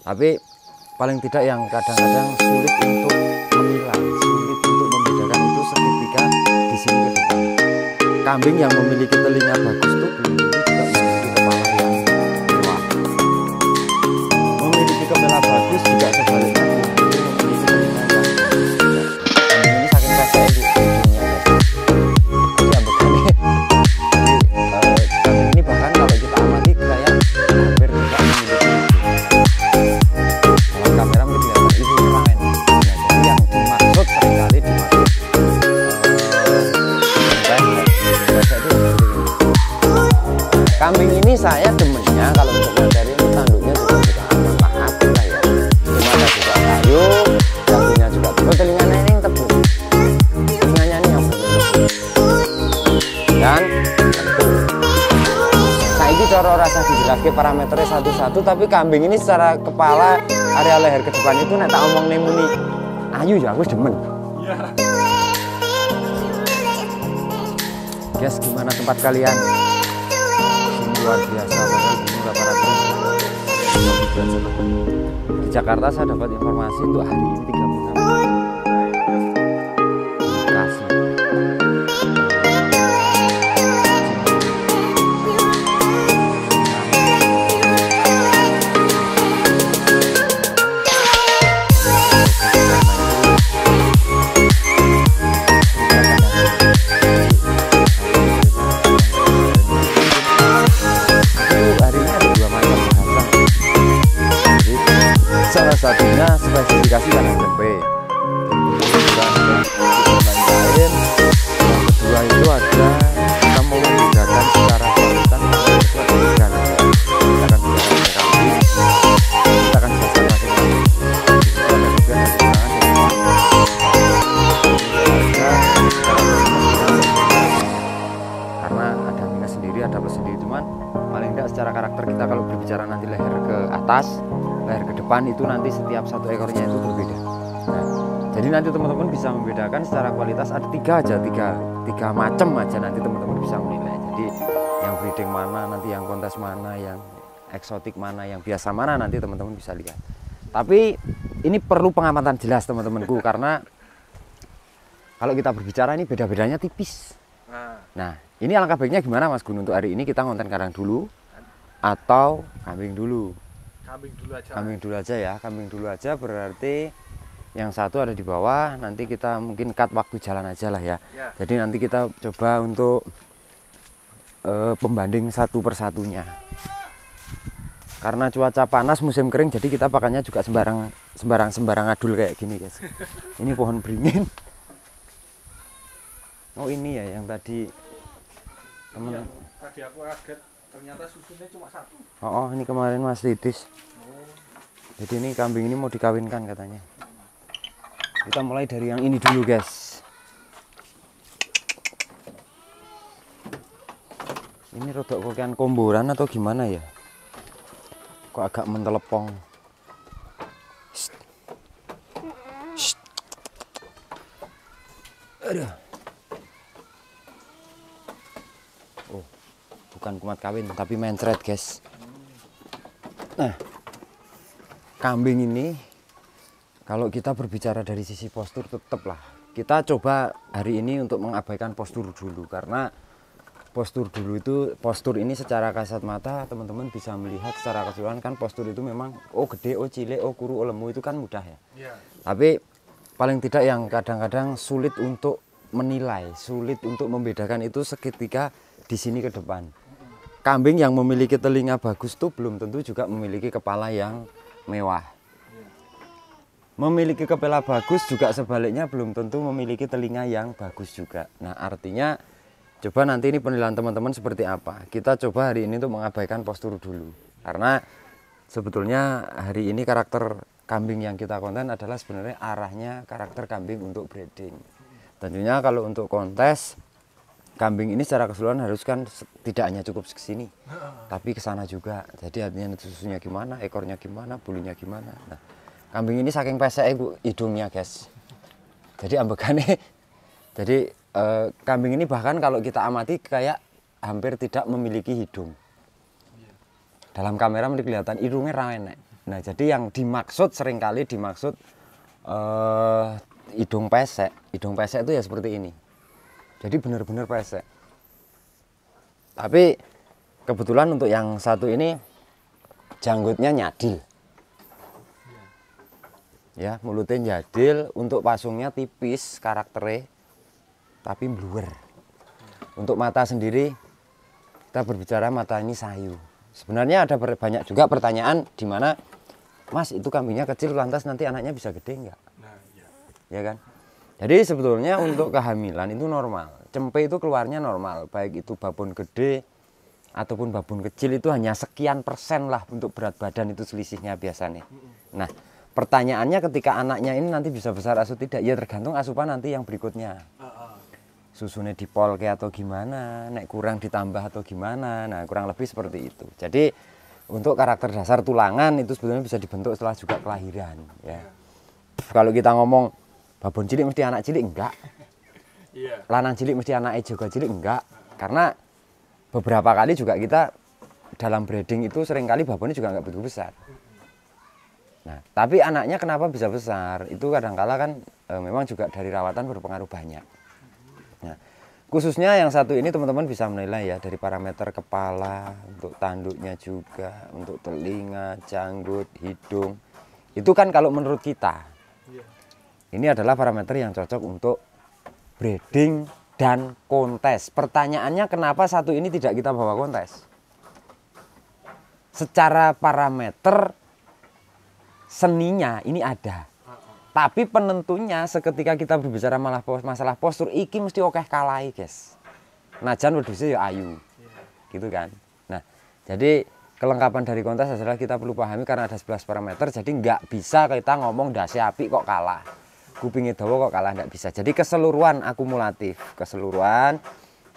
Tapi paling tidak yang kadang-kadang sulit untuk menilai, sulit untuk membedakan itu seketika di sini ke depan. Kambing yang memiliki telinga bagus itu belum tentu juga memiliki kepala yang mewah. Memiliki kepala bagus juga sebaliknya belum tentu memiliki telinga yang bagus. Kambing ini saking pesek itu hidungnya guys. Jadi ambekannya. Kambing ini bahkan kalau kita amati kayak hampir tidak memiliki hidung. Dalam kamera mungkin kelihatan itu lain. Nah, jadi yang dimaksud seringkali dimaksud kambing ini saya demennya kalau untuk materi ini tanduknya juga aman lah ya. Cuma ada juga kayu, dagunya juga tebal, telinganya ini yang tebal. Telinganya ini yang tebal. Dan nah ini cara rasa dijelaskan parameternya satu-satu, tapi kambing ini secara kepala area leher ke depan itu nek tak omong muni ayu ya aku demen. Guys, gimana tempat kalian? Luar biasa, padahal ini 800. Di Jakarta saya dapat informasi untuk hari ini 36. Bekasi. Salah satunya spesifikasi kandang tempe. Yang kedua itu ada kita mau membedakan secara kualitas itu ada tiga. Kita akan bedakan kambing, kita akan jelaskan masing-masing. Itu ada juga dari tangan karena ada minus sendiri, ada plus sendiri, cuman paling tidak secara karakter kita kalau berbicara nanti leher ke atas, leher ke depan itu nanti setiap satu ekornya itu berbeda. Nah, jadi nanti teman-teman bisa membedakan secara kualitas ada tiga macam aja nanti teman-teman bisa menilai. Jadi yang breeding mana, nanti yang kontes mana, yang eksotik mana, yang biasa mana nanti teman-teman bisa lihat. Tapi ini perlu pengamatan jelas teman-temanku karena kalau kita berbicara ini beda-bedanya tipis. Nah, ini alangkah baiknya gimana Mas Gun untuk hari ini kita ngonten kandang dulu atau kambing dulu? Kambing dulu aja. Kambing dulu aja ya, kambing dulu aja berarti yang satu ada di bawah, nanti kita mungkin cut waktu jalan aja lah ya. Jadi nanti kita coba untuk pembanding satu persatunya. Karena cuaca panas musim kering, jadi kita pakannya juga sembarang adul kayak gini guys. Ini pohon beringin. Oh ini ya yang tadi teman. Tadi aku kaget ternyata susunya cuma satu. Oh ini kemarin Mas Tidis. Jadi ini kambing ini mau dikawinkan katanya. Kita mulai dari yang ini dulu guys. Ini rodok kokian komboran atau gimana ya? Kok agak mentelepong. Shh. Shh. Aduh. Oh, bukan kumat kawin tapi mencret guys. Nah, kambing ini kalau kita berbicara dari sisi postur tetaplah kita coba hari ini untuk mengabaikan postur dulu, karena postur ini secara kasat mata teman-teman bisa melihat secara keseluruhan kan postur itu memang oh gede, oh cilik, oh kuru, oh lemu itu kan mudah ya. Tapi paling tidak yang kadang-kadang sulit untuk menilai, sulit untuk membedakan itu seketika di sini ke depan. Kambing yang memiliki telinga bagus tuh belum tentu juga memiliki kepala yang mewah. Memiliki kepala bagus juga sebaliknya belum tentu memiliki telinga yang bagus juga. Nah artinya coba nanti ini penilaian teman-teman seperti apa. Kita coba hari ini untuk mengabaikan postur dulu. Karena sebetulnya hari ini karakter kambing yang kita konten adalah sebenarnya arahnya karakter kambing untuk breeding. Tentunya kalau untuk kontes, kambing ini secara keseluruhan harus kan tidak hanya cukup ke sini, tapi ke sana juga. Jadi artinya susunya gimana, ekornya gimana, bulunya gimana. Nah, kambing ini saking pesek hidungnya guys. Jadi ambekannya, jadi kambing ini bahkan kalau kita amati kayak hampir tidak memiliki hidung. Dalam kamera mungkin kelihatan hidungnya rawan. Nah, jadi yang dimaksud seringkali dimaksud hidung pesek. Hidung pesek itu ya seperti ini. Jadi benar-benar pesek. Tapi kebetulan untuk yang satu ini janggutnya nyadil. Ya, mulutnya nyadil, untuk pasungnya tipis karakternya, tapi bluer. Untuk mata sendiri, kita berbicara mata ini sayu. Sebenarnya ada banyak juga pertanyaan di mana, Mas itu kambingnya kecil, lantas nanti anaknya bisa gede enggak? Nah, iya. Ya kan? Jadi sebetulnya untuk kehamilan itu normal. Cempe itu keluarnya normal, baik itu babon gede ataupun babon kecil, itu hanya sekian persen lah untuk berat badan, itu selisihnya biasanya. Nah, pertanyaannya ketika anaknya ini nanti bisa besar atau tidak, ya tergantung asupan nanti yang berikutnya. Susunya dipolke atau gimana, nek kurang ditambah atau gimana. Nah, kurang lebih seperti itu. Jadi untuk karakter dasar tulangan itu sebenarnya bisa dibentuk setelah juga kelahiran, ya. Kalau kita ngomong babon cilik mesti anak cilik, enggak. Iya. Lanang cilik mesti anak juga cilik, enggak. Karena beberapa kali juga kita dalam breeding itu seringkali babonnya juga enggak begitu besar. Nah, tapi anaknya kenapa bisa besar? Itu kadangkala kan memang juga dari rawatan berpengaruh banyak. Nah, khususnya yang satu ini teman-teman bisa menilai ya dari parameter kepala, untuk tanduknya juga, untuk telinga, janggut, hidung. Itu kan kalau menurut kita, ini adalah parameter yang cocok untuk breeding dan kontes. Pertanyaannya kenapa satu ini tidak kita bawa kontes? Secara parameter seninya ini ada. Tapi penentunya seketika kita berbicara masalah postur, iki mesti okeh kalai, guys. Najan wedhusnya ya ayu. Gitu kan. Nah, jadi kelengkapan dari kontes adalah kita perlu pahami karena ada 11 parameter, jadi nggak bisa kita ngomong dasi api kok kalah. Kupingnya dawa kok kalah, nggak bisa. Jadi keseluruhan akumulatif, keseluruhan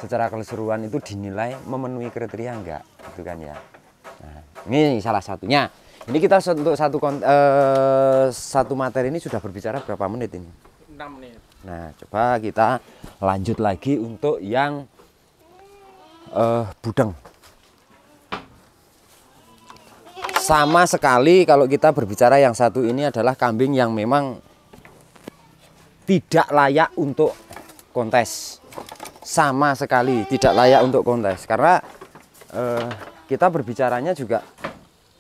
secara keseluruhan itu dinilai memenuhi kriteria enggak, gitu kan ya. Nah, ini salah satunya. Ini kita untuk satu materi ini sudah berbicara berapa menit ini? 6 menit. Nah, coba kita lanjut lagi untuk yang budeng. Sama sekali kalau kita berbicara yang satu ini adalah kambing yang memang tidak layak untuk kontes. Sama sekali tidak layak untuk kontes. Karena kita berbicaranya juga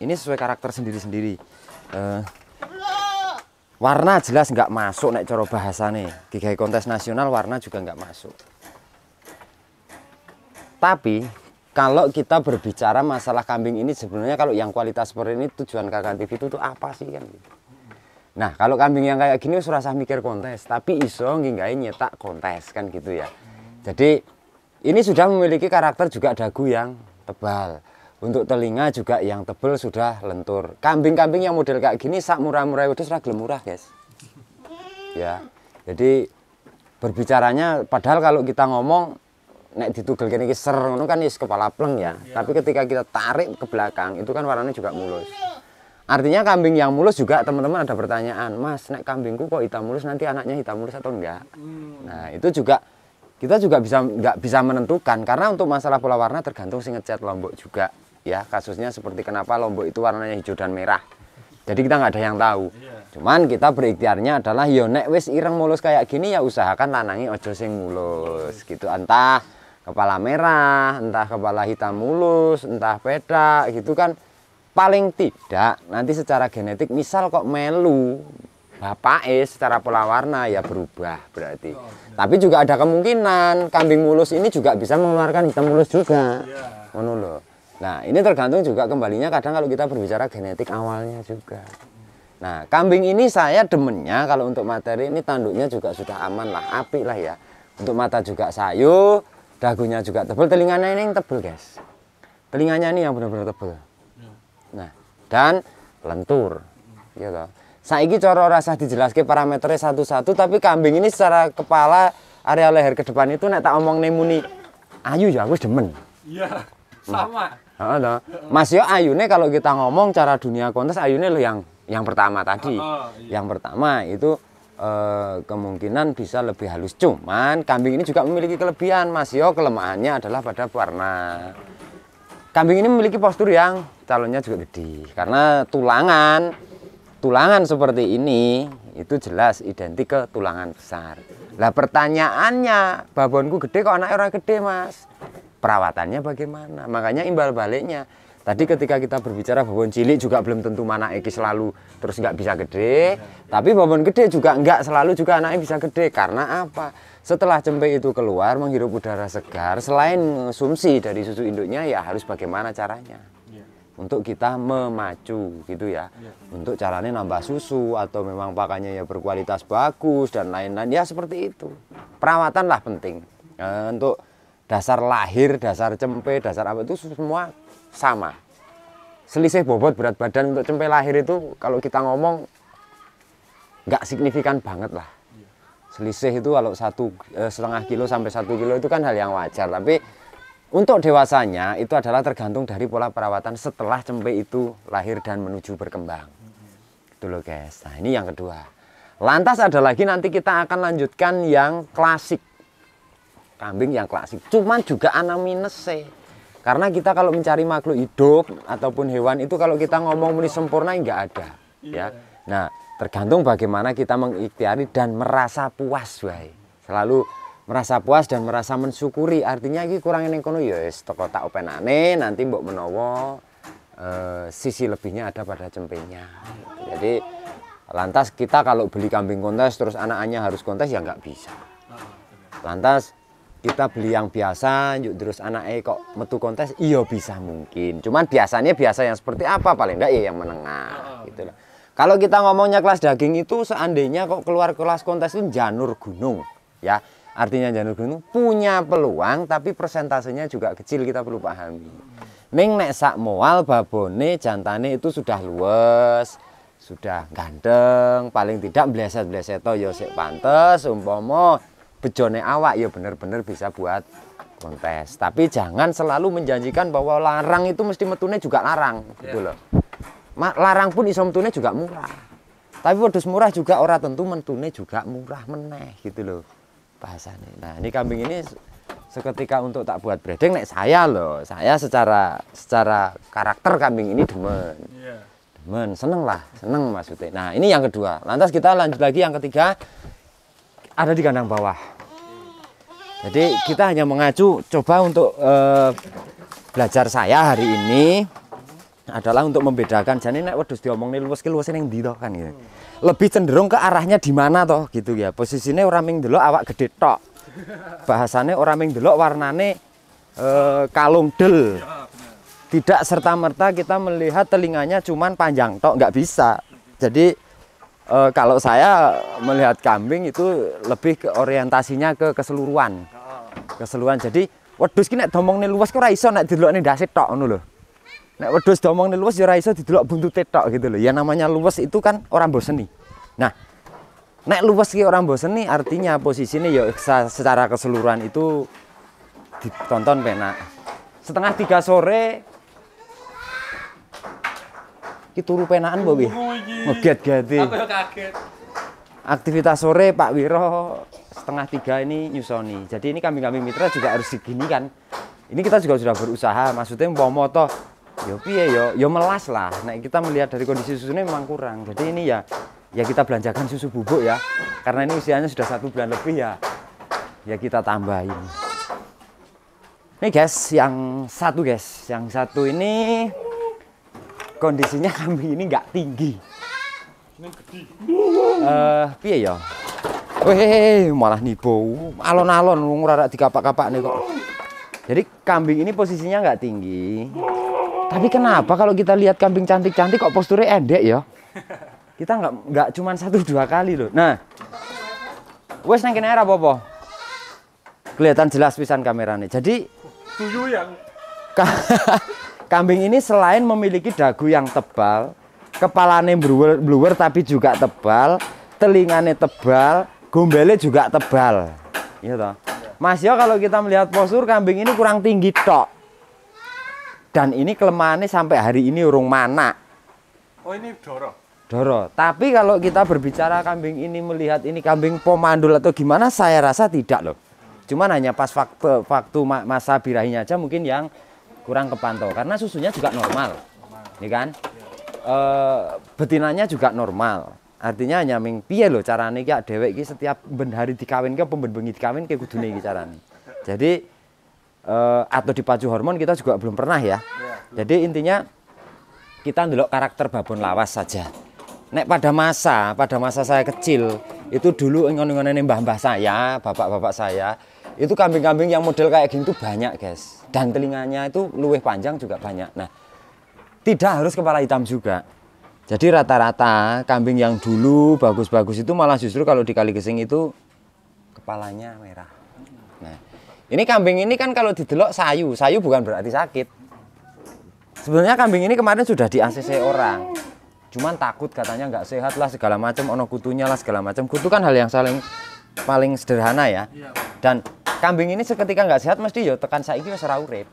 ini sesuai karakter sendiri-sendiri. Warna jelas nggak masuk nek cara bahasane. Gigai kontes nasional warna juga nggak masuk. Tapi kalau kita berbicara masalah kambing ini sebenarnya kalau yang kualitas seperti ini tujuan kakak TV itu tuh apa sih kan? Nah kalau kambing yang kayak gini surasa mikir kontes, tapi iso nginggain nyetak kontes kan gitu ya. Jadi ini sudah memiliki karakter juga dagu yang tebal. Untuk telinga juga yang tebal sudah lentur. Kambing-kambing yang model kayak gini sak murah-murah itu sudah gelem murah, guys. Ya. Jadi berbicaranya padahal kalau kita ngomong nek ditugel kene iki ser ngono kan wis kepala pleng ya. Tapi ketika kita tarik ke belakang itu kan warnanya juga mulus. Artinya kambing yang mulus juga teman-teman ada pertanyaan, "Mas, nek kambingku kok hitam mulus nanti anaknya hitam mulus atau enggak?" Nah, itu juga kita juga nggak bisa menentukan karena untuk masalah pola warna tergantung si ngecat lombok juga. Ya, kasusnya seperti kenapa lombok itu warnanya hijau dan merah. Jadi kita nggak ada yang tahu. Cuman kita berikhtiarnya adalah yo nek wis ireng mulus kayak gini ya usahakan lanangi ojo sing mulus gitu. Entah kepala merah, entah kepala hitam mulus, entah pedak gitu kan. Paling tidak nanti secara genetik misal kok melu bapake secara pola warna ya berubah berarti. Tapi juga ada kemungkinan kambing mulus ini juga bisa mengeluarkan hitam mulus juga. Ngono lho. Nah, ini tergantung juga kembalinya kadang kalau kita berbicara genetik awalnya juga. Nah, kambing ini saya demennya kalau untuk materi ini tanduknya juga sudah aman lah, apik lah ya. Untuk mata juga sayu, dagunya juga tebal, telinganya ini yang tebal, guys. Telinganya ini yang benar-benar tebal. Nah, dan lentur. Gitu. Saiki cara rasa dijelaskan parameternya satu-satu, tapi kambing ini secara kepala, area leher ke depan itu nek tak omong nemuni ayu ya aku demen. Iya, sama. Mas yo ayune kalau kita ngomong cara dunia kontes ayune loh yang pertama tadi. Iya. Yang pertama itu kemungkinan bisa lebih halus. Cuman kambing ini juga memiliki kelebihan Mas yo, kelemahannya adalah pada warna. Kambing ini memiliki postur yang calonnya juga gede. Karena tulangan seperti ini itu jelas identik ke tulangan besar. Lah pertanyaannya, babonku gede kok anaknya orang gede, Mas. Perawatannya bagaimana? Makanya imbal baliknya. Tadi ketika kita berbicara babon cilik juga belum tentu mana Eki selalu terus nggak bisa gede. Tapi babon gede juga nggak selalu juga anaknya bisa gede. Karena apa? Setelah cempe itu keluar menghirup udara segar, selain konsumsi dari susu induknya ya harus bagaimana caranya. Untuk kita memacu gitu ya. Untuk caranya nambah susu atau memang pakannya ya berkualitas bagus dan lain-lain. Ya seperti itu. Perawatan lah penting. Untuk dasar lahir, dasar cempe, dasar apa itu semua sama. Selisih bobot berat badan untuk cempe lahir itu kalau kita ngomong nggak signifikan banget lah. Selisih itu kalau 1,5 kilo sampai 1 kilo itu kan hal yang wajar. Tapi untuk dewasanya itu adalah tergantung dari pola perawatan setelah cempe itu lahir dan menuju berkembang. Itu loh guys. Nah ini yang kedua. Lantas ada lagi nanti kita akan lanjutkan yang klasik. Kambing yang klasik. Cuman juga ana minusnya. Karena kita kalau mencari makhluk hidup ataupun hewan itu kalau kita ngomong muni sempurna nggak ada. Ya. Nah tergantung bagaimana kita mengikhtiari dan merasa puas. Wae. Selalu merasa puas dan merasa mensyukuri. Artinya ini kurang ini kono ya toko tak openane nanti mbok menawa sisi lebihnya ada pada cempenya. Jadi lantas kita kalau beli kambing kontes terus anak-anaknya harus kontes ya nggak bisa. Lantas kita beli yang biasa, yuk terus anaknya kok metu kontes, iya bisa mungkin. Cuman biasanya biasa yang seperti apa paling enggak ya yang menengah gitu loh. Kalau kita ngomongnya kelas daging itu seandainya kok keluar kelas kontes itu janur gunung ya. Artinya janur gunung punya peluang tapi persentasenya juga kecil, kita perlu pahami. Ning nek sak moal babone jantane itu sudah luwes, sudah ganteng, paling tidak bleset-bleseto ya sik pantes umpama bejone awak ya bener-bener bisa buat kontes. Tapi jangan selalu menjanjikan bahwa larang itu mesti metune juga larang gitu loh. Larang pun iso metune juga murah. Tapi wedhus murah juga ora tentu mentune juga murah meneh gitu loh bahasanya. Nah, ini kambing ini seketika untuk tak buat breeding nek saya loh. Saya secara karakter kambing ini demen. Demen, seneng lah, seneng maksudnya. Nah, ini yang kedua. Lantas kita lanjut lagi yang ketiga. Ada di kandang bawah. Jadi kita hanya mengacu coba untuk belajar saya hari ini adalah untuk membedakan jane nek wedhus diomongne luwes ki luwes ning ndi to kan gitu. Lebih cenderung ke arahnya di mana toh gitu ya. Posisinya ora ming ndelok awak gede tok. Bahasane ora ming ndelok warnane kalung del. Tidak serta-merta kita melihat telinganya cuman panjang tok, nggak bisa. Jadi kalau saya melihat kambing itu lebih ke orientasinya ke keseluruhan. Keseluruhan. Jadi wedhus ki nek domongne luwes kok ora iso nek didelokne ndase tok ngono lho. Nek wedhus domongne luwes ya ora iso didelok buntute tok gitu lho. Ya namanya luwes itu kan ora mboseni. Nah, nek luwes ki ora mboseni artinya posisinya ya secara keseluruhan itu ditonton penak. 2:30 sore ki turu penakan mbok nggih. Ngeget-geti. Aku ya kaget. Aktivitas sore Pak Wiro 2:30 ini nyusoni. Jadi ini kambing-kambing mitra juga harus digini kan. Ini kita juga sudah berusaha. Maksudnya umpama toh ya piye ya melas lah. Nah, kita melihat dari kondisi susunya memang kurang. Jadi ini ya kita belanjakan susu bubuk ya. Karena ini usianya sudah 1 bulan lebih ya kita tambahin. Ini guys, yang satu ini kondisinya kambing ini nggak tinggi. Piye ya? Weh, malah nibo. Alon-alon wong ora dikapak-kapak nih kok. Jadi kambing ini posisinya nggak tinggi. Tapi kenapa kalau kita lihat kambing cantik-cantik kok posturnya endek ya? Kita nggak cuma 1-2 kali loh. Nah, wes nang kene ora apa-apa. Kelihatan jelas pisan kameranya. Jadi Tuyu yang kambing ini selain memiliki dagu yang tebal, kepalanya bluwer tapi juga tebal, telinganya tebal, gombelnya juga tebal. Iya toh. Mas yo kalau kita melihat postur kambing ini kurang tinggi tok. Dan ini kelemahannya sampai hari ini urung mana. Oh ini doro. Doro. Tapi kalau kita berbicara kambing ini melihat ini kambing pomandul atau gimana, saya rasa tidak loh. Cuman hanya pas waktu masa birahinya aja mungkin yang kurang kepantau karena susunya juga normal. ini kan. Betinanya juga normal. Artinya hanya ming piye lho carane iki dhewek iki setiap ben hari dikawinke apa ben bengi dikawinke kudune iki carane. Jadi atau dipacu hormon kita juga belum pernah ya. Jadi intinya kita ndelok karakter babon lawas saja. Nek pada masa saya kecil itu dulu ngon-ngonene mbah-mbah saya, bapak-bapak saya, itu kambing-kambing yang model kayak gini tuh banyak guys. Dan telinganya itu luwih panjang juga banyak. Nah, tidak harus kepala hitam juga. Jadi rata-rata kambing yang dulu bagus-bagus itu malah justru kalau di Kali Gesing itu kepalanya merah. Nah, ini kambing ini kan kalau didelok sayu bukan berarti sakit. Sebenarnya kambing ini kemarin sudah di ACC orang. Cuman takut katanya nggak sehat lah segala macam, ono kutunya lah segala macam. Kutu kan hal yang paling sederhana ya. Dan kambing ini seketika nggak sehat mesti ya tekan saiki wis ora urip.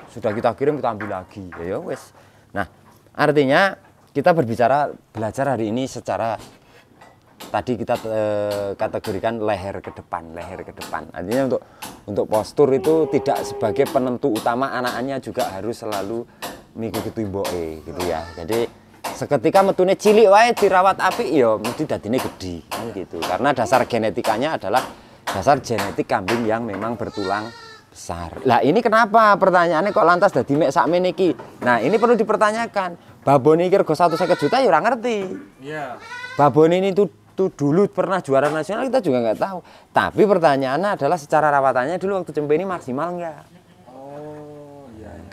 Sudah kita kirim kita ambil lagi. Ya wis. Nah, artinya kita belajar hari ini secara tadi kita kategorikan leher ke depan. Artinya untuk postur itu tidak sebagai penentu utama, anak-anaknya juga harus selalu mengikuti mboke gitu ya. Jadi seketika metune cilik wae dirawat apik ya mesti dadine gede kan gitu. Karena dasar genetikanya adalah dasar genetik kambing yang memang bertulang besar. Lah ini kenapa pertanyaannya kok lantas dadi mek sakmene iki? Nah, ini perlu dipertanyakan. Babon iki rego 150 juta ya ora ngerti. Iya. Babon ini tuh dulu pernah juara nasional kita juga nggak tahu. Tapi pertanyaannya adalah secara rawatannya dulu waktu cempe ini maksimal nggak?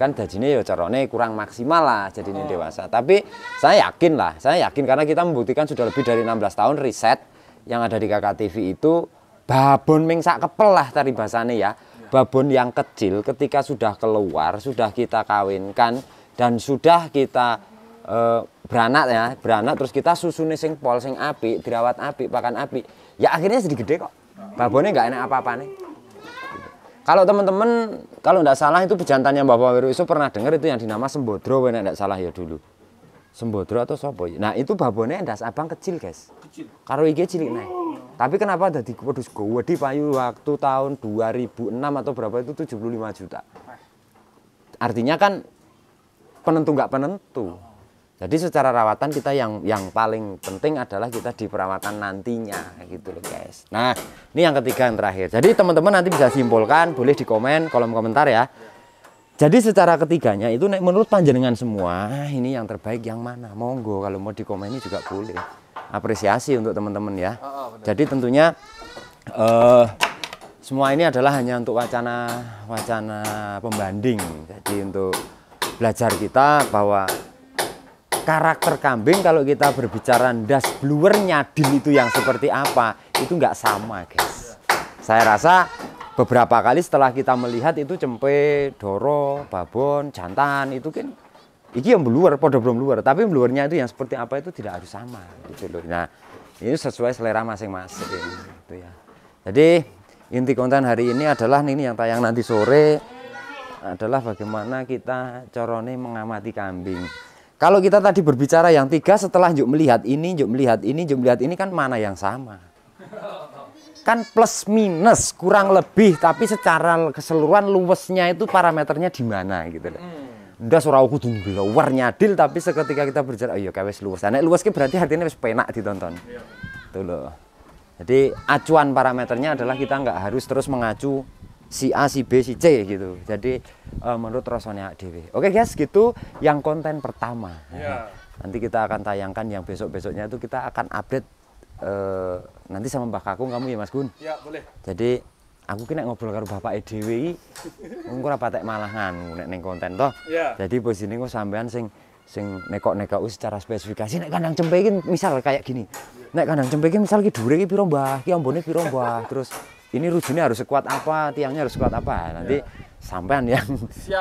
Kan dajine ya carane kurang maksimal lah jadinya dewasa. Tapi saya yakin karena kita membuktikan sudah lebih dari 16 tahun riset yang ada di KKTV itu babon ming sak kepel lah tari bahasane ya. Babon yang kecil ketika sudah keluar, sudah kita kawinkan dan sudah kita beranak terus kita susune sing pol sing apik, dirawat apik, pakan apik. Ya akhirnya jadi gede kok. Babonnya nggak enak apa-apane. Kalau teman-teman, kalau tidak salah itu bejantannya Bapak Wiru itu pernah dengar itu yang dinama Sembodro, kalau tidak salah ya dulu. Sembodro atau sopo? Nah itu babonnya ndas abang kecil guys. Kecil. Karo iki cilik naik. Tapi kenapa dadi wedhus gede payu waktu tahun 2006 atau berapa itu 75 juta. Artinya kan penentu nggak penentu. Jadi secara rawatan kita yang paling penting adalah kita di perawatan nantinya gitu loh guys. Nah ini yang ketiga yang terakhir. Jadi teman-teman nanti bisa simpulkan, boleh di komen, kolom komentar ya. Jadi secara ketiganya itu menurut panjenengan semua ini yang terbaik yang mana? Monggo kalau mau di komen ini juga boleh. Apresiasi untuk teman-teman ya. Jadi tentunya semua ini adalah hanya untuk wacana pembanding. Jadi untuk belajar kita bahwa karakter kambing kalau kita berbicara ndas bluer nyadil itu yang seperti apa itu nggak sama guys. Saya rasa beberapa kali setelah kita melihat itu cempe, doro, babon, jantan itu kan iki yang bluer, podo belum bluer, tapi bluernya itu yang seperti apa itu tidak harus sama gitu loh. Nah ini sesuai selera masing-masing gitu ya. Jadi inti konten hari ini adalah ini yang tayang nanti sore adalah bagaimana kita corone mengamati kambing. Kalau kita tadi berbicara yang tiga setelah Juk melihat ini kan mana yang sama? Kan plus minus kurang lebih tapi secara keseluruhan luwesnya itu parameternya di mana gitu loh. Ndas ora kudu luwer nyadil tapi seketika kita berbicara oh iya kawis luwes. Nek luwes ki berarti artinya wis penak ditonton. Itu loh. Jadi acuan parameternya adalah kita nggak harus terus mengacu si A, si B, si C gitu. Jadi menurut rasanya dhewe. Oke guys, gitu yang konten pertama. Nanti kita akan tayangkan yang besok-besoknya itu kita akan update nanti sama Mbah Kakung kamu ya Mas Gun. Ya, boleh. Jadi aku ki nek ngobrol karo bapak dhewe iki engko ora patek malahan nek ning konten toh. Jadi posisi ku sampean sing nekok-nekok secara spesifikasi nek kandang cempe iki misal kayak gini. Nek kandang cempe iki misal ki dhuwure ki piro Mbah, ki ambone piro Mbah, terus ini rujunya harus sekuat apa, tiangnya harus sekuat apa. Nanti sampean yang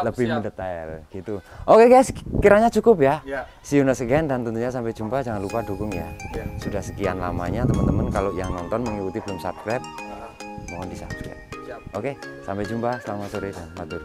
lebih mendetail gitu. Oke guys, kiranya cukup ya. See you next again dan tentunya sampai jumpa. Jangan lupa dukung ya. Sudah sekian lamanya teman-teman kalau yang nonton mengikuti belum subscribe, mohon di subscribe. Oke, sampai jumpa. Selamat sore dan matur.